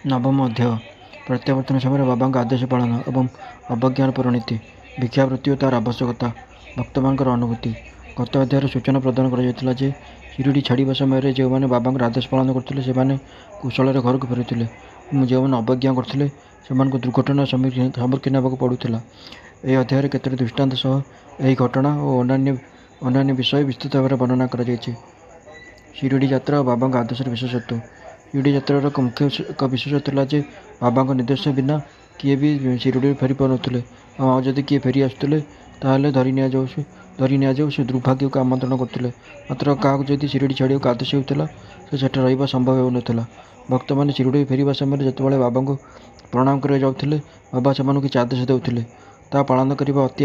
ନବମ ଅଧ୍ୟାୟ ପ୍ରତ୍ୟାବର୍ତ୍ତନ ସମୟରେ ବାବାଙ୍କ ଆଦେଶ ପାଳନ ଏବଂ ଅବଜ୍ଞାର ପରିଣତି, ଭିକ୍ଷାବୃତ୍ତି ଓ ତା'ର ଆବଶ୍ୟକତା, ଭକ୍ତମାନଙ୍କର ଅନୁଭୂତି। ଗତ ଅଧ୍ୟାୟରେ ସୂଚନା ପ୍ରଦାନ କରାଯାଇଥିଲା ଯେ ଶିରିଡ଼ି ଛାଡ଼ିବା ସମୟରେ ଯେଉଁମାନେ ବାବାଙ୍କର ଆଦେଶ ପାଳନ କରୁଥିଲେ ସେମାନେ କୁଶଳରେ ଘରକୁ ଫେରୁଥିଲେ ଏବଂ ଯେଉଁମାନେ ଅବଜ୍ଞା କରୁଥିଲେ ସେମାନଙ୍କୁ ଦୁର୍ଘଟଣାର ସମ୍ମୁଖୀନ ହେବାକୁ ପଡ଼ୁଥିଲା। ଏହି ଅଧ୍ୟାୟରେ କେତୋଟି ଦୃଷ୍ଟାନ୍ତ ସହ ଏହି ଘଟଣା ଓ ଅନ୍ୟାନ୍ୟ ବିଷୟ ବିସ୍ତୃତ ଭାବରେ ବର୍ଣ୍ଣନା କରାଯାଇଛି। ଶିରିଡ଼ି ଯାତ୍ରା ଓ ବାବାଙ୍କ ଆଦେଶର ବିଶେଷତ୍ୱ। ଶିରିଡ଼ି ଯାତ୍ରାର ଏକ ବିଶେଷତ୍ୱ ଥିଲା ଯେ ବାବାଙ୍କ ନିର୍ଦ୍ଦେଶ ବିନା କିଏ ବି ଶିରିଡ଼ିରୁ ଫେରି ପାରୁନଥିଲେ ଏବଂ ଆଉ ଯଦି କିଏ ଫେରି ଆସୁଥିଲେ ତାହେଲେ ଧରି ନିଆଯାଉ ସେ ଦୁର୍ଭାଗ୍ୟକୁ ଆମନ୍ତ୍ରଣ କରୁଥିଲେ। ମାତ୍ର କାହାକୁ ଯଦି ଶିରିଡ଼ି ଛାଡ଼ିବାକୁ ଆଦେଶ ହେଉଥିଲା ସେ ସେଠାରେ ରହିବା ସମ୍ଭବ ହେଉନଥିଲା। ଭକ୍ତମାନେ ଶିରିଡ଼ିରୁ ଫେରିବା ସମୟରେ ଯେତେବେଳେ ବାବାଙ୍କୁ ପ୍ରଣାମ କରିବାକୁ ଯାଉଥିଲେ ବାବା ସେମାନଙ୍କୁ କିଛି ଆଦେଶ ଦେଉଥିଲେ, ତାହା ପାଳନ କରିବା ଅତି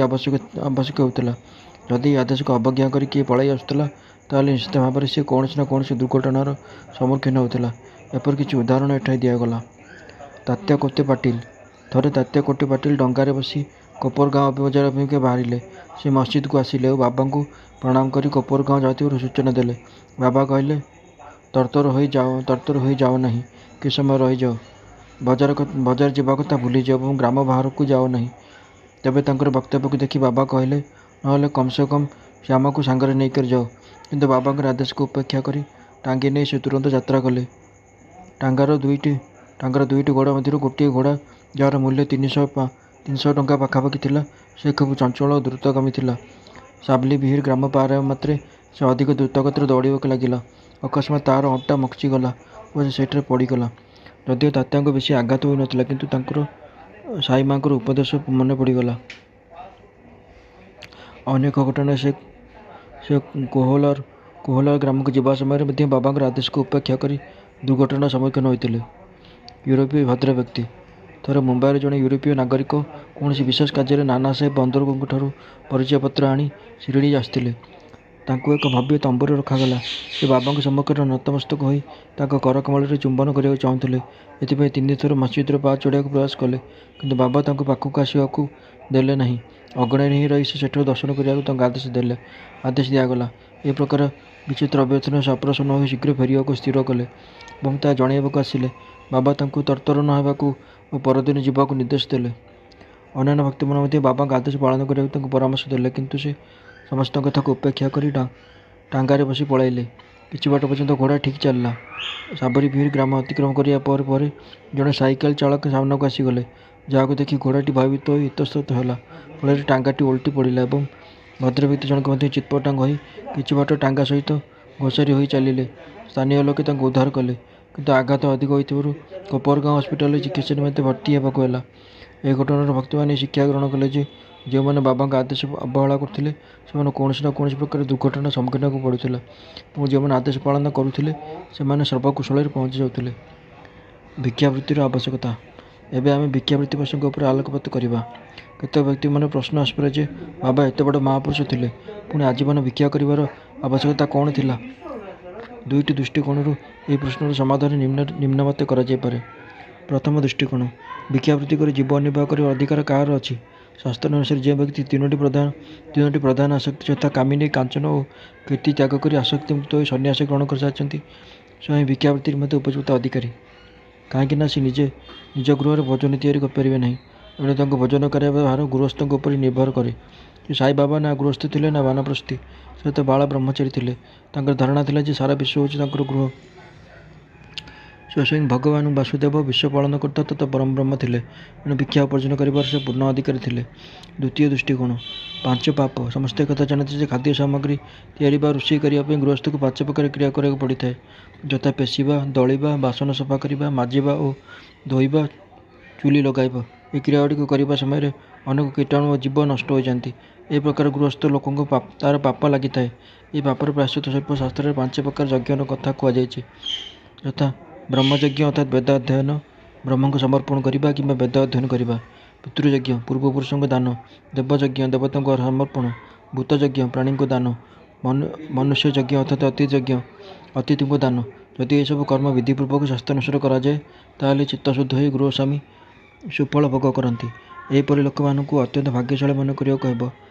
ଆବଶ୍ୟକ ହେଉଥିଲା। ଯଦି ଏହି ଆଦେଶକୁ ଅବଜ୍ଞା କରି କିଏ ପଳାଇ ଆସୁଥିଲା ତାହେଲେ ନିଶ୍ଚିତ ଭାବରେ ସେ କୌଣସି ନା କୌଣସି ଦୁର୍ଘଟଣାର ସମ୍ମୁଖୀନ ହେଉଥିଲା। ଏପରି କିଛି ଉଦାହରଣ ଏଠାରେ ଦିଆଗଲା। ତାତ୍ୟାକୋତେ ପାଟିଲ। ଥରେ ତାତ୍ୟାକୋଟେ ପାଟିଲ ଡଙ୍ଗାରେ ବସି କୋପରଗାଁଓ ବଜାର ଅଭିମୁଖେ ବାହାରିଲେ। ସେ ମସଜିଦକୁ ଆସିଲେ ଓ ବାବାଙ୍କୁ ପ୍ରଣାମ କରି କୋପରଗାଁଓ ଯାଉଥିବାର ସୂଚନା ଦେଲେ। ବାବା କହିଲେ, ତରତର ହୋଇ ଯାଅ ନାହିଁ, କିଛି ସମୟ ରହିଯାଅ। ବଜାର ଯିବା କଥା ଭୁଲିଯାଅ ଏବଂ ଗ୍ରାମ ବାହାରକୁ ଯାଅ ନାହିଁ। ତେବେ ତାଙ୍କର ବକ୍ତବ୍ୟକୁ ଦେଖି ବାବା କହିଲେ, ନହେଲେ କମ୍ ସେ କମ୍ ଶ୍ୟାମକୁ ସାଙ୍ଗରେ ନେଇକରି ଯାଅ। କିନ୍ତୁ ବାବାଙ୍କର ଆଦେଶକୁ ଉପେକ୍ଷା କରି ଟାଙ୍ଗୀ ନେଇ ସେ ତୁରନ୍ତ ଯାତ୍ରା କଲେ। ଟାଙ୍ଗାର ଦୁଇଟି ଘୋଡ଼ା ମଧ୍ୟରୁ ଗୋଟିଏ ଘୋଡ଼ା, ଯାହାର ମୂଲ୍ୟ 300 ଟଙ୍କା ପାଖାପାଖି ଥିଲା, ସେ ଖୁବ୍ ଚଞ୍ଚଳ ଓ ଦ୍ରୁତଗାମୀ ଥିଲା। ସାବଲି ବିହିର ଗ୍ରାମ ପାର ହେବା ମାତ୍ରେ ସେ ଅଧିକ ଦ୍ରୁତଗତିରେ ଦୌଡ଼ିବାକୁ ଲାଗିଲା। ଅକସ୍ମାତ୍ ତା'ର ଅଣ୍ଟା ମକଚିଗଲା ଓ ସେ ସେଠାରେ ପଡ଼ିଗଲା। ଯଦିଓ ତାତ୍ୟାଙ୍କୁ ବେଶୀ ଆଘାତ ହୋଇନଥିଲା, କିନ୍ତୁ ତାଙ୍କର ସାଇମାଙ୍କର ଉପଦେଶ ମନେ ପଡ଼ିଗଲା। ଅନ୍ୟ ଏକ ଘଟଣାରେ ସେ କୋହଲର ଗ୍ରାମକୁ ଯିବା ସମୟରେ ମଧ୍ୟ ବାବାଙ୍କର ଆଦେଶକୁ ଉପେକ୍ଷା କରି ଦୁର୍ଘଟଣାର ସମ୍ମୁଖୀନ ହୋଇଥିଲେ। ୟୁରୋପୀୟ ଭଦ୍ର ବ୍ୟକ୍ତି। ଥରେ ମୁମ୍ବାଇର ଜଣେ ୟୁରୋପୀୟ ନାଗରିକ କୌଣସି ବିଶେଷ କାର୍ଯ୍ୟରେ ନାନାସାହେବ ବନ୍ଦରଙ୍କଠାରୁ ପରିଚୟପତ୍ର ଆଣି ଶିରିଡ଼ି ଆସିଥିଲେ। ତାଙ୍କୁ ଏକ ଭବ୍ୟ ତମ୍ବୁରେ ରଖାଗଲା। ସେ ବାବାଙ୍କ ସମ୍ମୁଖରେ ନତମସ୍ତକ ହୋଇ ତାଙ୍କ କରକମଳରେ ଚୁମ୍ବନ କରିବାକୁ ଚାହୁଁଥିଲେ। ଏଥିପାଇଁ 3 ଥର ମସଜିଦର ପାହାଚ ଚଢ଼ିବାକୁ ପ୍ରୟାସ କଲେ, କିନ୍ତୁ ବାବା ତାଙ୍କୁ ପାଖକୁ ଆସିବାକୁ ଦେଲେ ନାହିଁ। ଅଗଣାରେ ହିଁ ରହି ସେ ସେଠାରୁ ଦର୍ଶନ କରିବାକୁ ତାଙ୍କୁ ଆଦେଶ ଦିଆଗଲା। ଏ ପ୍ରକାର ବିଚିତ୍ର ଅଭ୍ୟର୍ଥନାରେ ସେ ଅପ୍ରସନ୍ନ ହୋଇ ଶୀଘ୍ର ଫେରିବାକୁ ସ୍ଥିର କଲେ ଏବଂ ତାହା ଜଣାଇବାକୁ ଆସିଲେ। ବାବା ତାଙ୍କୁ ତରତର ନ ହେବାକୁ ଓ ପରଦିନ ଯିବାକୁ ନିର୍ଦ୍ଦେଶ ଦେଲେ। ଅନ୍ୟାନ୍ୟ ଭକ୍ତମାନେ ମଧ୍ୟ ବାବାଙ୍କ ଆଦେଶ ପାଳନ କରିବାକୁ ତାଙ୍କୁ ପରାମର୍ଶ ଦେଲେ, କିନ୍ତୁ ସେ ସମସ୍ତଙ୍କ କଥାକୁ ଉପେକ୍ଷା କରି ଟାଙ୍ଗାରେ ବସି ପଳାଇଲେ। କିଛି ବାଟ ପର୍ଯ୍ୟନ୍ତ ଘୋଡ଼ା ଠିକ୍ ଚାଲିଲା। ସାବରୀ ବିହିର ଗ୍ରାମ ଅତିକ୍ରମ କରିବା ପରେ ଜଣେ ସାଇକେଲ ଚାଳକ ସାମ୍ନାକୁ ଆସିଗଲେ, ଯାହାକୁ ଦେଖି ଘୋଡ଼ାଟି ଭୟଭୀତ ହୋଇ ଇତସ୍ତତ ହେଲା। ଫଳରେ ଟାଙ୍ଗାଟି ଓଲଟି ପଡ଼ିଲା ଏବଂ ଭଦ୍ରବ୍ୟକ୍ତି ଜଣକ ମଧ୍ୟ ଚିତ୍ପଟାଙ୍ଗ ହୋଇ କିଛି ବାଟ ଟାଙ୍ଗା ସହିତ ଘୋଷାରି ହୋଇ ଚାଲିଲେ। ସ୍ଥାନୀୟ ଲୋକେ ତାଙ୍କୁ ଉଦ୍ଧାର କଲେ, କିନ୍ତୁ ଆଘାତ ଅଧିକ ହୋଇଥିବାରୁ କୋପରଗାଁଓ ହସ୍ପିଟାଲରେ ଚିକିତ୍ସା ନିମନ୍ତେ ଭର୍ତ୍ତି ହେବାକୁ ହେଲା। ଏହି ଘଟଣାରୁ ଭକ୍ତମାନେ ଶିକ୍ଷା ଗ୍ରହଣ କଲେ ଯେ ଯେଉଁମାନେ ବାବାଙ୍କ ଆଦେଶ ଅବହେଳା କରୁଥିଲେ ସେମାନଙ୍କୁ କୌଣସି ନା କୌଣସି ପ୍ରକାର ଦୁର୍ଘଟଣାର ସମ୍ମୁଖୀନ ହେବାକୁ ପଡ଼ୁଥିଲା ଏବଂ ଯେଉଁମାନେ ଆଦେଶ ପାଳନ କରୁଥିଲେ ସେମାନେ ସର୍ବକୁଶଳରେ ପହଞ୍ଚି ଯାଉଥିଲେ। ଭିକ୍ଷାବୃତ୍ତିର ଆବଶ୍ୟକତା। ଏବେ ଆମେ ଭିକ୍ଷାବୃତ୍ତି ପ୍ରସଙ୍ଗ ଉପରେ ଆଲୋକପାତ କରିବା। କେତେକ ବ୍ୟକ୍ତିଙ୍କର ପ୍ରଶ୍ନ ଆସିପାରେ ଯେ ବାବା ଏତେ ବଡ଼ ମହାପୁରୁଷ ଥିଲେ, ପୁଣି ଆଜୀବନ ଭିକ୍ଷା କରିବାର ଆବଶ୍ୟକତା କ'ଣ ଥିଲା? ଦୁଇଟି ଦୃଷ୍ଟିକୋଣରୁ ଏହି ପ୍ରଶ୍ନର ସମାଧାନ ନିମ୍ନମତେ କରାଯାଇପାରେ। ପ୍ରଥମ ଦୃଷ୍ଟିକୋଣ, ଭିକ୍ଷାବୃତ୍ତି କରି ଜୀବନ ନିର୍ବାହ କରିବାର ଅଧିକାର କାହାର ଅଛି? ଶାସ୍ତ୍ର ଅନୁସାରେ ଯେଉଁ ବ୍ୟକ୍ତି ତିନୋଟି ପ୍ରଧାନ ଆସକ୍ତି ଯଥା କାମିନୀ, କାଞ୍ଚନ ଓ କୀର୍ତ୍ତି ତ୍ୟାଗ କରି ଆସକ୍ତିମୁକ୍ତ ହୋଇ ସନ୍ନ୍ୟାସ ଗ୍ରହଣ କରିସାରିଛନ୍ତି, ସେ ହିଁ ଭିକ୍ଷାବୃତ୍ତି ନିମନ୍ତେ ଉପଯୁକ୍ତ ଅଧିକାରୀ। କାହିଁକି ନା ସେ ନିଜ ଗୃହରେ ଭୋଜନ ତିଆରି କରିପାରିବେ ନାହିଁ। ଏଣୁ ତାଙ୍କୁ ଭୋଜନ କରାଇବା ଭାର ଗୃହସ୍ଥଙ୍କ ଉପରେ ନିର୍ଭର କରେ। ଶ୍ରୀ ସାଇବାବା ନା ଗୃହସ୍ଥ ଥିଲେ ନା ବାନପ୍ରସ୍ଥୀ, ସେ ତ ବାଳ ବ୍ରହ୍ମଚାରୀ ଥିଲେ। ତାଙ୍କର ଧାରଣା ଥିଲା ଯେ ସାରା ବିଶ୍ୱ ହେଉଛି ତାଙ୍କର ଗୃହ। ସେ ସ୍ୱୟଂ ଭଗବାନ ବାସୁଦେବ ବିଶ୍ୱ ପାଳନକର୍ତ୍ତା ତଥା ପରମବ୍ରହ୍ମ ଥିଲେ। ଏଣୁ ଭିକ୍ଷା ଉପାର୍ଜନ କରିବାର ସେ ପୂର୍ଣ୍ଣ ଅଧିକାରୀ ଥିଲେ। ଦ୍ୱିତୀୟ ଦୃଷ୍ଟିକୋଣ, 5 ପାପ। ସମସ୍ତେ ଏକଥା ଜାଣନ୍ତି ଯେ ଖାଦ୍ୟ ସାମଗ୍ରୀ ତିଆରି ବା ରୋଷେଇ କରିବା ପାଇଁ ଗୃହସ୍ଥକୁ 5 ପ୍ରକାର କ୍ରିୟା କରିବାକୁ ପଡ଼ିଥାଏ, ଯଥା ପେଷିବା, ଦଳିବା, ବାସନ ସଫା କରିବା, ମାଜିବା ଓ ଧୋଇବା, ଚୁଲି ଲଗାଇବା। ଏହି କ୍ରିୟାଗୁଡ଼ିକ କରିବା ସମୟରେ ଅନେକ କୀଟାଣୁ ଓ ଜୀବ ନଷ୍ଟ ହୋଇଯାନ୍ତି। ଏହି ପ୍ରକାର ଗୃହସ୍ଥ ଲୋକଙ୍କୁ ତା'ର ପାପ ଲାଗିଥାଏ। ଏହି ପାପର ପ୍ରାୟଶ୍ଚିତ୍ତ ସ୍ୱରୂପ ଶାସ୍ତ୍ରରେ 5 ପ୍ରକାର ଯଜ୍ଞର କଥା କୁହାଯାଇଛି, ଯଥା ବ୍ରହ୍ମଯଜ୍ଞ ଅର୍ଥାତ୍ ବେଦ ଅଧ୍ୟୟନ, ବ୍ରହ୍ମଙ୍କୁ ସମର୍ପଣ କରିବା କିମ୍ବା ବେଦ ଅଧ୍ୟୟନ କରିବା। ପିତୃଯଜ୍ଞ, ପୂର୍ବପୁରୁଷଙ୍କୁ ଦାନ। ଦେବଯଜ୍ଞ, ଦେବତାଙ୍କୁ ସମର୍ପଣ। ଭୂତଯଜ୍ଞ, ପ୍ରାଣୀଙ୍କୁ ଦାନ। ମନୁଷ୍ୟଯଜ୍ଞ ଅର୍ଥାତ୍ ଅତିଥିଯଜ୍ଞ, ଅତିଥିଙ୍କୁ ଦାନ। ଯଦି ଏସବୁ କର୍ମ ବିଧିପୂର୍ବକ ଶାସ୍ତ୍ରାନୁସାରେ କରାଯାଏ ତାହେଲେ ଚିତ୍ତଶୁଦ୍ଧ ହୋଇ ଗୃହସ୍ୱାମୀ ସୁଫଳ ଭୋଗ କରନ୍ତି। ଏହିପରି ଲୋକମାନଙ୍କୁ ଅତ୍ୟନ୍ତ ଭାଗ୍ୟଶାଳୀ ମନେ କରିବାକୁ ହେବ।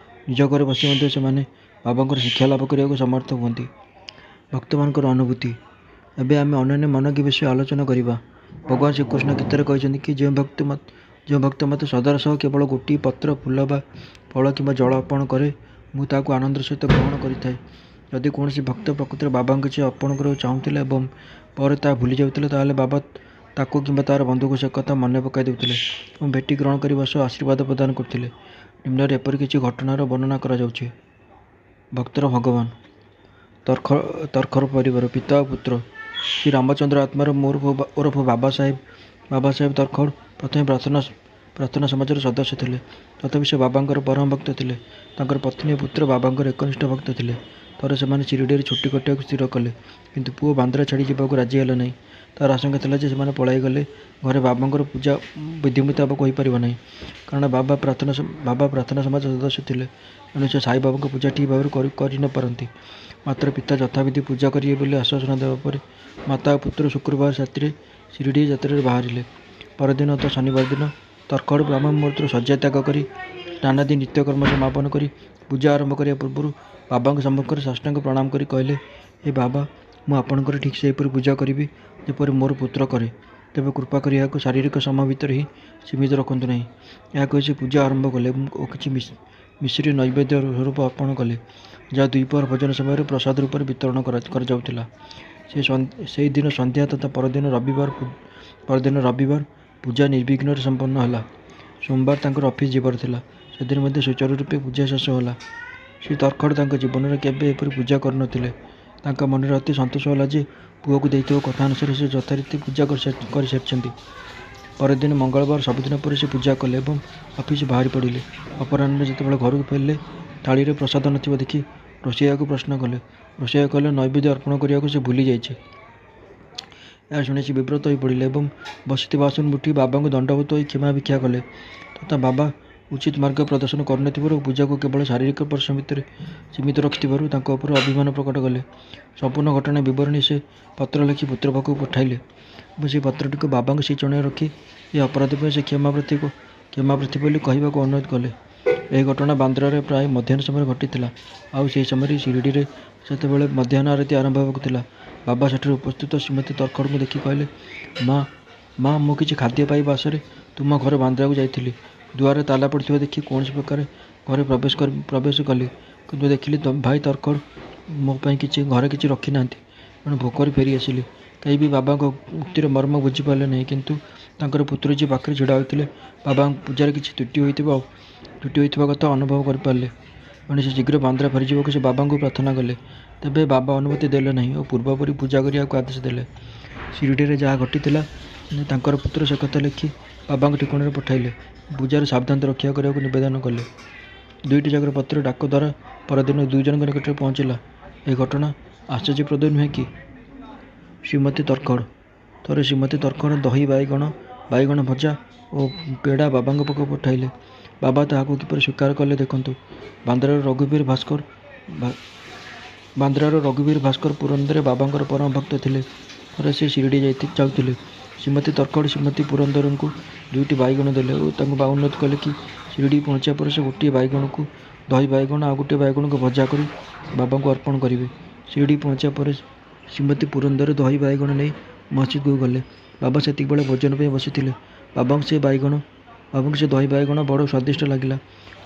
ନିଜ ଘରେ ବସି ମଧ୍ୟ ସେମାନେ ବାବାଙ୍କର ଶିକ୍ଷା ଲାଭ କରିବାକୁ ସମର୍ଥ ହୁଅନ୍ତି। ଭକ୍ତମାନଙ୍କର ଅନୁଭୂତି। ଏବେ ଆମେ ଅନ୍ୟାନ୍ୟ ମନୋଜ୍ଞ ବିଷୟ ଆଲୋଚନା କରିବା। ଭଗବାନ ଶ୍ରୀକୃଷ୍ଣ ଗୀତାରେ କହିଛନ୍ତି କି ଯେଉଁ ଭକ୍ତ ମୋତେ ଶ୍ରଦ୍ଧାର ସହ କେବଳ ଗୋଟିଏ ପତ୍ର, ଫୁଲ ବା ଫଳ କିମ୍ବା ଜଳ ଅର୍ପଣ କରେ, ମୁଁ ତାହାକୁ ଆନନ୍ଦର ସହିତ ଗ୍ରହଣ କରିଥାଏ। ଯଦି କୌଣସି ଭକ୍ତ ପ୍ରକୃତରେ ବାବାଙ୍କୁ କିଛି ଅର୍ପଣ କରିବାକୁ ଚାହୁଁଥିଲେ ଏବଂ ପରେ ତାହା ଭୁଲି ଯାଉଥିଲେ, ତାହେଲେ ବାବା ତାକୁ କିମ୍ବା ତାର ବନ୍ଧୁକୁ ସେ କଥା ମନେ ପକାଇ ଦେଉଥିଲେ ଏବଂ ଭେଟି ଗ୍ରହଣ କରିବା ସହ ଆଶୀର୍ବାଦ ପ୍ରଦାନ କରୁଥିଲେ। ନିମ୍ନରେ ଏପରି କିଛି ଘଟଣାର ବର୍ଣ୍ଣନା କରାଯାଉଛି। ଭକ୍ତର ଭଗବାନ। ତର୍ଖର ପରିବାର, ପିତା ଓ ପୁତ୍ର। ଶ୍ରୀ ରାମଚନ୍ଦ୍ର ଆତ୍ମାର ଓରଫ ବାବା ସାହେବ ତର୍ଖର ପ୍ରଥମେ ପ୍ରାର୍ଥନା ସମାଜର ସଦସ୍ୟ ଥିଲେ। ତଥାପି ସେ ବାବାଙ୍କର ପରମ ଭକ୍ତ ଥିଲେ। ତାଙ୍କର ପତ୍ନୀ ଓ ପୁତ୍ର ବାବାଙ୍କର ଏକନିଷ୍ଠ ଭକ୍ତ ଥିଲେ। ଥରେ ସେମାନେ ଶିରିଡ଼ିରେ ଛୁଟି କଟାଇବାକୁ ସ୍ଥିର କଲେ, କିନ୍ତୁ ପୁଅ ବାନ୍ଦ୍ରା ଛାଡ଼ି ଯିବାକୁ ରାଜି ହେଲା ନାହିଁ। ତାର ଆଶଙ୍କା ଥିଲା ଯେ ସେମାନେ ପଳାଇଗଲେ ଘରେ ବାବାଙ୍କର ପୂଜା ବିଧି ମୁତାବକ ହୋଇପାରିବ ନାହିଁ, କାରଣ ବାବା ପ୍ରାର୍ଥନା ସମାଜ ସଦସ୍ୟ ଥିଲେ। ଏଣୁ ସେ ସାଇବାବାଙ୍କ ପୂଜା ଠିକ୍ ଭାବରେ କରି ନ ପାରନ୍ତି। ମାତ୍ର ପିତା ଯଥାବିଧି ପୂଜା କରିବେ ବୋଲି ଆଶ୍ୱାସନା ଦେବା ପରେ ମାତା ଓ ପୁତ୍ର ଶୁକ୍ରବାର ରାତିରେ ଶିରିଡ଼ି ଯାତ୍ରାରେ ବାହାରିଲେ। ପରଦିନ ତ ଶନିବାର ଦିନ ତର୍ଖଡ଼ ବ୍ରାହ୍ମ ମୁହୂର୍ତ୍ତରୁ ଶଯ୍ୟା ତ୍ୟାଗ କରି ନାନାଦି ନିତ୍ୟକର୍ମ ସମାପନ କରି ପୂଜା ଆରମ୍ଭ କରିବା ପୂର୍ବରୁ ବାବାଙ୍କ ସମ୍ମୁଖରେ ସାଷ୍ଟାଙ୍ଗ ପ୍ରଣାମ କରି କହିଲେ, ହେ ବାବା, ମୁଁ ଆପଣଙ୍କର ଠିକ୍ ସେହିପରି ପୂଜା କରିବି ଯେପରି ମୋର ପୁତ୍ର କରେ। ତେବେ କୃପା କରି ଏହାକୁ ଶାରୀରିକ ସମୟ ଭିତରେ ହିଁ ସୀମିତ ରଖନ୍ତୁ ନାହିଁ। ଏହା କହି ସେ ପୂଜା ଆରମ୍ଭ କଲେ ଓ କିଛି ମିଶ୍ରି ନୈବେଦ୍ୟ ସ୍ୱରୂପ ଅର୍ପଣ କଲେ, ଯାହା ଦ୍ୱିପହର ଭୋଜନ ସମୟରେ ପ୍ରସାଦ ରୂପରେ ବିତରଣ କରାଯାଉଥିଲା। ସେହିଦିନ ସନ୍ଧ୍ୟା ତଥା ପରଦିନ ରବିବାର ପୂଜା ନିର୍ବିଘ୍ନରେ ସମ୍ପନ୍ନ ହେଲା। ସୋମବାର ତାଙ୍କର ଅଫିସ ଯିବାର ଥିଲା। ସେଦିନ ମଧ୍ୟ ସୁଚାରୁ ରୂପେ ପୂଜା ଶେଷ ହେଲା। ଶ୍ରୀ ତର୍ଖଡ଼ ତାଙ୍କ ଜୀବନରେ କେବେ ଏପରି ପୂଜା କରିନଥିଲେ। ତାଙ୍କ ମନରେ ଅତି ସନ୍ତୋଷ ହେଲା ଯେ ପୁଅକୁ ଦେଇଥିବା କଥା ଅନୁସାରେ ସେ ଯଥାରୀତି ପୂଜା କରିସାରିଛନ୍ତି। ପରଦିନ ମଙ୍ଗଳବାର ସବୁଦିନ ପରି ସେ ପୂଜା କଲେ ଏବଂ ଅଫିସ ବାହାରି ପଡ଼ିଲେ। ଅପରାହ୍ନରେ ଯେତେବେଳେ ଘରକୁ ଫେରିଲେ, ଥାଳିରେ ପ୍ରସାଦ ନଥିବା ଦେଖି ରୋଷେଇୟାକୁ ପ୍ରଶ୍ନ କଲେ। ରୋଷେଇୟା କହିଲେ, ନୈବେଦ୍ୟ ଅର୍ପଣ କରିବାକୁ ସେ ଭୁଲି ଯାଇଛି। ଏହା ଶୁଣି ସେ ବିବ୍ରତ ହୋଇ ପଡ଼ିଲେ ଏବଂ ବସିଥିବା ଆସନରୁ ଉଠି ବାବାଙ୍କୁ ଦଣ୍ଡବତ ହୋଇ କ୍ଷମା ଭିକ୍ଷା କଲେ। ତଥା ବାବା ଉଚିତ ମାର୍ଗ ପ୍ରଦର୍ଶନ କରୁନଥିବାରୁ ଓ ପୂଜାକୁ କେବଳ ଶାରୀରିକ ପରିଶ୍ରମ ଭିତରେ ସୀମିତ ରଖିଥିବାରୁ ତାଙ୍କ ଉପରେ ଅଭିମାନ ପ୍ରକଟ କଲେ। ସମ୍ପୂର୍ଣ୍ଣ ଘଟଣା ବିବରଣୀ ସେ ପତ୍ର ଲେଖି ପୁତ୍ର ପାଖକୁ ପଠାଇଲେ ଏବଂ ସେହି ପତ୍ରଟିକୁ ବାବାଙ୍କ ଶ୍ରୀଚରଣରେ ରଖି ଏ ଅପରାଧ ପାଇଁ ସେ କ୍ଷମାପ୍ରାର୍ଥୀ ବୋଲି କହିବାକୁ ଅନୁରୋଧ କଲେ। ଏହି ଘଟଣା ବାନ୍ଦ୍ରାରେ ପ୍ରାୟ ମଧ୍ୟାହ୍ନ ସମୟରେ ଘଟିଥିଲା। ଆଉ ସେହି ସମୟରେ ଶିରିଡ଼ିରେ ସେତେବେଳେ ମଧ୍ୟାହ୍ନ ଆରତି ଆରମ୍ଭ ହେବାକୁ ଥିଲା। ବାବା ସେଠାରେ ଉପସ୍ଥିତ ଶ୍ରୀମତୀ ତର୍ଖଡ଼ଙ୍କୁ ଦେଖି କହିଲେ, ମା, ମୁଁ କିଛି ଖାଦ୍ୟ ପାଇବା ଆଶାରେ ତୁମ ଘର ବାନ୍ଦ୍ରାକୁ ଯାଇଥିଲି। ଦୁଆରେ ତାଲା ପଡ଼ିଥିବା ଦେଖି କୌଣସି ପ୍ରକାରେ ଘରେ ପ୍ରବେଶ କଲି, କିନ୍ତୁ ଦେଖିଲି ଭାଇ ତର୍ଖଡ଼ ମୋ ପାଇଁ ଘରେ କିଛି ରଖିନାହାନ୍ତି। ଏଣୁ ଭୋକରେ ଫେରି ଆସିଲି। କେହି ବି ବାବାଙ୍କ ଉକ୍ତିର ମର୍ମ ବୁଝିପାରିଲେ ନାହିଁ, କିନ୍ତୁ ତାଙ୍କର ପୁତ୍ର ଯିଏ ପାଖରେ ଛିଡ଼ା ହୋଇଥିଲେ ବାବାଙ୍କ ପୂଜାରେ କିଛି ତ୍ରୁଟି ହୋଇଥିବା କଥା ଅନୁଭବ କରିପାରିଲେ। ଏଣୁ ସେ ଶୀଘ୍ର ବାନ୍ଦ୍ରା ଫେରିଯିବାକୁ ସେ ବାବାଙ୍କୁ ପ୍ରାର୍ଥନା କଲେ। ତେବେ ବାବା ଅନୁମତି ଦେଲେ ନାହିଁ ଓ ପୂର୍ବପରି ପୂଜା କରିବାକୁ ଆଦେଶ ଦେଲେ। ଶିରିଡ଼ିରେ ଯାହା ଘଟିଥିଲା ତାଙ୍କର ପୁତ୍ର ସେ କଥା ଲେଖି ବାବାଙ୍କ ଠିକଣାରେ ପଠାଇଲେ। ପୂଜାରେ ସାବଧାନତା ରକ୍ଷା କରିବାକୁ ନିବେଦନ କଲେ। 2ଟି ଯାକର ପତ୍ର ଡାକ ଦ୍ୱାରା ପରଦିନ 2 ଜଣଙ୍କ ନିକଟରେ ପହଞ୍ଚିଲା। ଏହି ଘଟଣା ଆଶ୍ଚର୍ଯ୍ୟପ୍ରଦ ନୁହେଁ କି? ଶ୍ରୀମତୀ ତର୍ଖଡ଼। ଥରେ ଶ୍ରୀମତୀ ତର୍ଖଡ଼ ଦହି ବାଇଗଣ ଭଜା ଓ ପେଡ଼ା ବାବାଙ୍କ ପାଖକୁ ପଠାଇଲେ। ବାବା ତାହାକୁ କିପରି ସ୍ୱୀକାର କଲେ ଦେଖନ୍ତୁ। ବାନ୍ଦ୍ରାର ରଘୁବୀର ଭାସ୍କର ପୁରନ୍ଦରେ ବାବାଙ୍କର ପରମ ଭକ୍ତ ଥିଲେ। ଥରେ ସେ ଶିରିଡ଼ି ଯାଉଥିଲେ। ଶ୍ରୀମତୀ ତର୍ଖଡ଼ ଶ୍ରୀମତୀ ପୁରନ୍ଦରଙ୍କୁ 2ଟି ବାଇଗଣ ଦେଲେ ଓ ତାଙ୍କୁ ଅନୁରୋଧ କଲେ କି ଶିରିଡ଼ି ପହଞ୍ଚିବା ପରେ ସେ ଗୋଟିଏ ବାଇଗଣକୁ ଦହି ବାଇଗଣ ଆଉ ଗୋଟିଏ ବାଇଗଣକୁ ଭଜା କରି ବାବାଙ୍କୁ ଅର୍ପଣ କରିବେ। ଶିରିଡ଼ି ପହଞ୍ଚିବା ପରେ ଶ୍ରୀମତୀ ପୁରନ୍ଦର ଦହି ବାଇଗଣ ନେଇ ମସଜିଦକୁ ଗଲେ। ବାବା ସେତିକିବେଳେ ଭୋଜନ ପାଇଁ ବସିଥିଲେ। ବାବାଙ୍କୁ ସେ ଦହି ବାଇଗଣ ବଡ଼ ସ୍ୱାଦିଷ୍ଟ ଲାଗିଲା।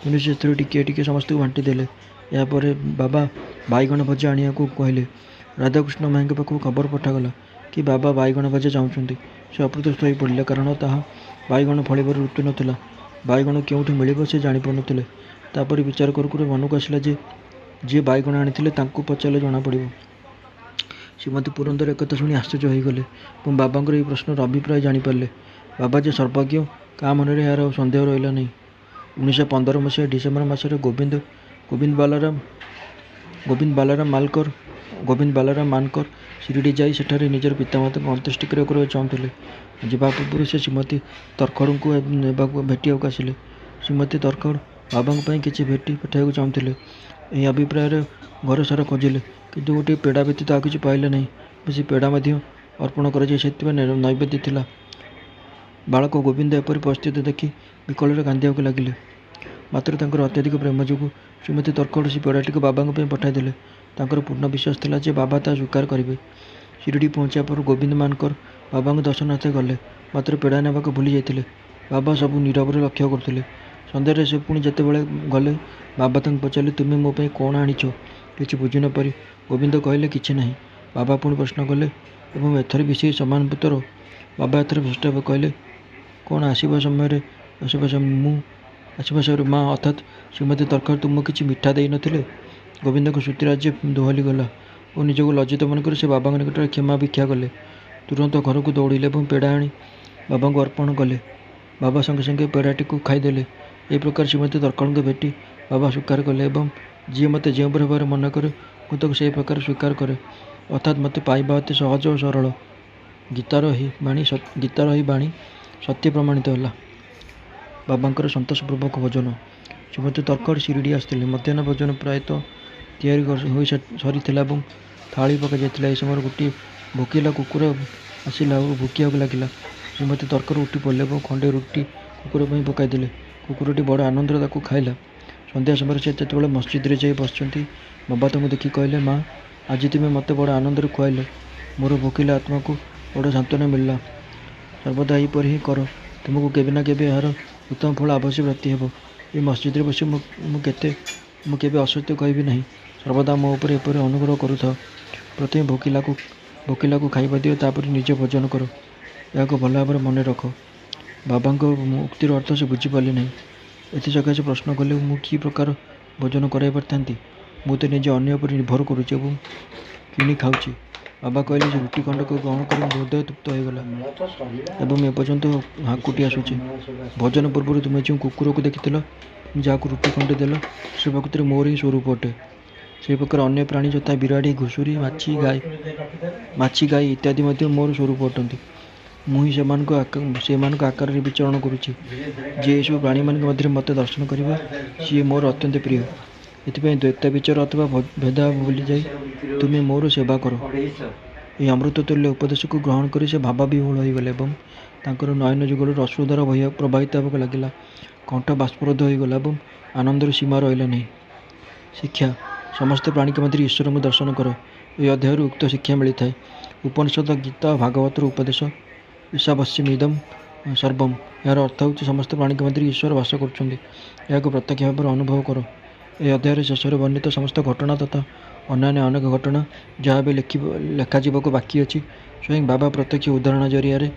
ତେଣୁ ସେ ସେଥିରୁ ଟିକିଏ ଟିକିଏ ସମସ୍ତଙ୍କୁ ବାଣ୍ଟି ଦେଲେ। ଏହାପରେ ବାବା ବାଇଗଣ ଭଜା ଆଣିବାକୁ କହିଲେ। ରାଧାକୃଷ୍ଣ ମାଈଙ୍କ ପାଖକୁ ଖବର ପଠାଗଲା କି ବାବା ବାଇଗଣ ଭଜା ଚାହୁଁଛନ୍ତି। ସେ ଅପ୍ରସ୍ତୁତ ହୋଇ ପଡ଼ିଲେ, କାରଣ ତାହା ବାଇଗଣ ଫଳିବାର ଋତୁ ନଥିଲା। ବାଇଗଣ କେଉଁଠି ମିଳିବ ସେ ଜାଣିପାରୁନଥିଲେ। ତାପରେ ବିଚାର କରୁ କରୁ ମନକୁ ଆସିଲା ଯେ ଯିଏ ବାଇଗଣ ଆଣିଥିଲେ ତାଙ୍କୁ ପଚାରିଲେ ଜଣାପଡ଼ିବ। ଶ୍ରୀମତୀ ପୁରନ୍ଦର ଏକଥା ଶୁଣି ଆଶ୍ଚର୍ଯ୍ୟ ହୋଇଗଲେ ଏବଂ ବାବାଙ୍କର ଏହି ପ୍ରଶ୍ନର ଅଭିପ୍ରାୟ ଜାଣିପାରିଲେ। ବାବା ଯେ ସର୍ବଜ୍ଞ, କାହା ମନରେ ଏହାର ଆଉ ସନ୍ଦେହ ରହିଲା ନାହିଁ। 1915 ମସିହା ଡିସେମ୍ବର ମାସରେ ଗୋବିନ୍ଦ ବାଲାରାମ ମାନକର ଶିରିଡ଼ି ଯାଇ ସେଠାରେ ନିଜର ପିତାମାତାଙ୍କ ଅନ୍ତ୍ୟେଷ୍ଟିକ୍ରିୟା କରିବାକୁ ଚାହୁଁଥିଲେ। ଯିବା ପୂର୍ବରୁ ସେ ଶ୍ରୀମତୀ ତର୍ଖଡ଼ଙ୍କୁ ଭେଟିବାକୁ ଆସିଲେ। ଶ୍ରୀମତୀ ତର୍ଖଡ଼ ବାବାଙ୍କ ପାଇଁ କିଛି ଭେଟି ପଠାଇବାକୁ ଚାହୁଁଥିଲେ। ଏହି ଅଭିପ୍ରାୟରେ ଘର ସାରା ଖୋଜିଲେ, କିନ୍ତୁ ଗୋଟିଏ ପେଡ଼ା ବ୍ୟତୀତ ଆଉ କିଛି ପାଇଲେ ନାହିଁ। ବେଶୀ ପେଡ଼ା ମଧ୍ୟ ଅର୍ପଣ କରାଯାଇ ସାରିଥିବା ନୈବେଦ୍ୟ ଥିଲା। ବାଳକ ଗୋବିନ୍ଦ ଏପରି ପରିସ୍ଥିତି ଦେଖି ବିକଳରେ କାନ୍ଦିବାକୁ ଲାଗିଲେ। ମାତ୍ର ତାଙ୍କର ଅତ୍ୟଧିକ ପ୍ରେମ ଯୋଗୁଁ ଶ୍ରୀମତୀ ତର୍ଖଡ଼ ସେ ପେଡ଼ାଟିକୁ ବାବାଙ୍କ ପାଇଁ ପଠାଇଦେଲେ। ତାଙ୍କର ପୂର୍ଣ୍ଣ ବିଶ୍ୱାସ ଥିଲା ଯେ ବାବା ତାହା ସ୍ୱୀକାର କରିବେ। ଶିରିଡ଼ି ପହଞ୍ଚିବା ପରେ ଗୋବିନ୍ଦ ମାନକର ବାବାଙ୍କ ଦର୍ଶନାର୍ଥେ ଗଲେ, ମାତ୍ର ପେଡ଼ା ନେବାକୁ ଭୁଲି ଯାଇଥିଲେ। ବାବା ସବୁ ନୀରବରେ ଲକ୍ଷ୍ୟ କରୁଥିଲେ। ସନ୍ଧ୍ୟାରେ ସେ ପୁଣି ଯେତେବେଳେ ଗଲେ, ବାବା ତାଙ୍କୁ ପଚାରିଲେ, ତୁମେ ମୋ ପାଇଁ କ'ଣ ଆଣିଛ? କିଛି ବୁଝି ନ ପାରି ଗୋବିନ୍ଦ କହିଲେ, କିଛି ନାହିଁ। ବାବା ପୁଣି ପ୍ରଶ୍ନ କଲେ, ଏବଂ ଏଥର ବି ସେଇ ସମାନ ଉତ୍ତର? ବାବା ଏଥର ସ୍ପଷ୍ଟ ଭାବେ କହିଲେ, କ'ଣ ଆସିବା ସମୟରେ ମା ଅର୍ଥାତ୍ ଶ୍ରୀମତୀ ତର୍କର ତୁମକୁ କିଛି ମିଠା ଦେଇ ନ ଥିଲେ? ଗୋବିନ୍ଦଙ୍କ ଶ୍ରୁତିରାଜ୍ୟ ଦୋହଲିଗଲା ଓ ନିଜକୁ ଲଜ୍ଜିତ ମନେକରି ସେ ବାବାଙ୍କ ନିକଟରେ କ୍ଷମା ଭିକ୍ଷା କଲେ। ତୁରନ୍ତ ଘରକୁ ଦୌଡ଼ିଲେ ଏବଂ ପେଡ଼ା ଆଣି ବାବାଙ୍କୁ ଅର୍ପଣ କଲେ। ବାବା ସଙ୍ଗେ ସଙ୍ଗେ ପେଡ଼ାଟିକୁ ଖାଇଦେଲେ। ଏହି ପ୍ରକାର ଶ୍ରୀମତୀ ତର୍କରଙ୍କୁ ଭେଟି ବାବା ସ୍ୱୀକାର କଲେ ଏବଂ ଯିଏ ମୋତେ ଯେଉଁପରି ଭାବରେ ମନେ କରେ ମୁଁ ତାକୁ ସେହି ପ୍ରକାର ସ୍ୱୀକାର କରେ, ଅର୍ଥାତ୍ ମୋତେ ପାଇବା ଅତି ସହଜ ଓ ସରଳ। ଗୀତାର ଏହି ବାଣୀ ସତ୍ୟ ପ୍ରମାଣିତ ହେଲା। ବାବାଙ୍କର ସନ୍ତୋଷପୂର୍ବକ ଭୋଜନ। ଶ୍ରୀମତୀ ତର୍କର ଶିରିଡ଼ି ଆସିଥିଲେ। ମଧ୍ୟାହ୍ନ ଭୋଜନ ପ୍ରାୟତଃ ତିଆରି ହୋଇ ସରିଥିଲା ଏବଂ ଥାଳି ପକାଯାଇଥିଲା। ଏହି ସମୟରେ ଗୋଟିଏ ଭୋକିଲା କୁକୁର ଆସିଲା ଓ ଭୁକିବାକୁ ଲାଗିଲା। ଶ୍ରୀମତୀ ତର୍କର ଉଠି ପଡ଼ିଲେ ଏବଂ ଖଣ୍ଡେ ରୁଟି କୁକୁର ପାଇଁ ପକାଇଦେଲେ। କୁକୁରଟି ବଡ଼ ଆନନ୍ଦରେ ତାକୁ ଖାଇଲା। ସନ୍ଧ୍ୟା ସମୟରେ ସେ ଯେତେବେଳେ ମସଜିଦରେ ଯାଇ ବସିଛନ୍ତି, ବାବା ତାଙ୍କୁ ଦେଖି କହିଲେ, ମା, ଆଜି ତୁମେ ମୋତେ ବଡ଼ ଆନନ୍ଦରେ ଖୁଆଇଲ। ମୋର ଭୋକିଲା ଆତ୍ମାକୁ ବଡ଼ ସାନ୍ତ୍ୱନା ମିଳିଲା। ସର୍ବଦା ଏହିପରି ହିଁ କର। ତୁମକୁ କେବେ ନା କେବେ ଏହାର ଉତ୍ତମ ଫଳ ଅବଶ୍ୟ ପ୍ରାପ୍ତି ହେବ। ଏହି ମସଜିଦରେ ବସି ମୁଁ କେବେ ଅସତ୍ୟ କହିବି ନାହିଁ। ସର୍ବଦା ମୋ ଉପରେ ଏପରି ଅନୁଗ୍ରହ କରୁଥାଅ। ପ୍ରଥମେ ଭୋକିଲାକୁ ଖାଇବା ଦିଅ, ତାପରେ ନିଜେ ଭୋଜନ କର। ଏହାକୁ ଭଲ ଭାବରେ ମନେ ରଖ। ବାବାଙ୍କ ଉକ୍ତିର ଅର୍ଥ ସେ ବୁଝିପାରିଲେ ନାହିଁ। ଏଥିସକାଶେ ପ୍ରଶ୍ନ କଲେ, ମୁଁ କି ପ୍ରକାର ଭୋଜନ କରାଇ ପାରିଥାନ୍ତି? ମୁଁ ତ ନିଜେ ଅନ୍ୟ ଉପରେ ନିର୍ଭର କରୁଛି ଏବଂ କିଣି ଖାଉଛି। ବାବା କହିଲେ, ସେ ରୁଟି ଖଣ୍ଡକ ଗ୍ରହଣ କରି ମୋ ହୃଦୟ ତୃପ୍ତ ହୋଇଗଲା ଏବଂ ଏପର୍ଯ୍ୟନ୍ତ ହାକୁଟି ଆସୁଛି। ଭୋଜନ ପୂର୍ବରୁ ତୁମେ ଯେଉଁ କୁକୁରକୁ ଦେଖିଥିଲ, ଯାହାକୁ ରୁଟି ଖଣ୍ଡେ ଦେଲ, ସେ ପ୍ରକୃତରେ ମୋର ହିଁ ସ୍ୱରୂପ ଅଟେ। ସେହି ପ୍ରକାର ଅନ୍ୟ ପ୍ରାଣୀ ଯଥା ବିରାଡ଼ି, ଘୁଷୁରୀ, ମାଛି, ଗାଈ ଇତ୍ୟାଦି ମଧ୍ୟ ମୋର ସ୍ୱରୂପ ଅଟନ୍ତି। ମୁଁ ହିଁ ସେମାନଙ୍କ ଆକାରରେ ବିଚରଣ କରୁଛି। ଯିଏ ଏସବୁ ପ୍ରାଣୀମାନଙ୍କ ମଧ୍ୟରେ ମୋତେ ଦର୍ଶନ କରିବ, ସିଏ ମୋର ଅତ୍ୟନ୍ତ ପ୍ରିୟ। ଏଥିପାଇଁ ଦ୍ୱୈତାବିଚାର ଅଥବା ଭେଦଭାବ ଭୁଲିଯାଇ ତୁମେ ମୋର ସେବା କର। ଏହି ଅମୃତତୁଲ୍ୟ ଉପଦେଶକୁ ଗ୍ରହଣ କରି ସେ ଭାବାବିହ୍ୱଳ ହୋଇଗଲେ ଏବଂ ତାଙ୍କର ନୟନ ଯୁଗଳରୁ ଅଶ୍ରୁଧାରା ପ୍ରବାହିତ ହେବାକୁ ଲାଗିଲା। କଣ୍ଠ ବାଷ୍ପରୁଦ୍ଧ ହୋଇଗଲା ଏବଂ ଆନନ୍ଦର ସୀମା ରହିଲା ନାହିଁ। ଶିକ୍ଷା। ସମସ୍ତ ପ୍ରାଣୀଙ୍କ ମଧ୍ୟରେ ଈଶ୍ୱରଙ୍କୁ ଦର୍ଶନ କର। ଏହି ଅଧ୍ୟାୟରୁ ଉକ୍ତ ଶିକ୍ଷା ମିଳିଥାଏ। ଉପନିଷଦ, ଗୀତା ଓ ଭାଗବତର ଉପଦେଶ ଈଶାବସ୍ୟମିଦଂ ସର୍ବମ୍। ଏହାର ଅର୍ଥ ହେଉଛି ସମସ୍ତ ପ୍ରାଣୀଙ୍କ ମଧ୍ୟରେ ଈଶ୍ୱର ବାସ କରୁଛନ୍ତି। ଏହାକୁ ପ୍ରତ୍ୟକ୍ଷ ଭାବରେ ଅନୁଭବ କର। ଏହି ଅଧ୍ୟାୟର ଶେଷରେ ବର୍ଣ୍ଣିତ ସମସ୍ତ ଘଟଣା ତଥା ଅନ୍ୟାନ୍ୟ ଅନେକ ଘଟଣା ଯାହା ଏବେ ଲେଖାଯିବାକୁ ବାକି ଅଛି, ସ୍ୱୟଂ ବାବା ପ୍ରତ୍ୟକ୍ଷ ଉଦାହରଣ ଜରିଆରେ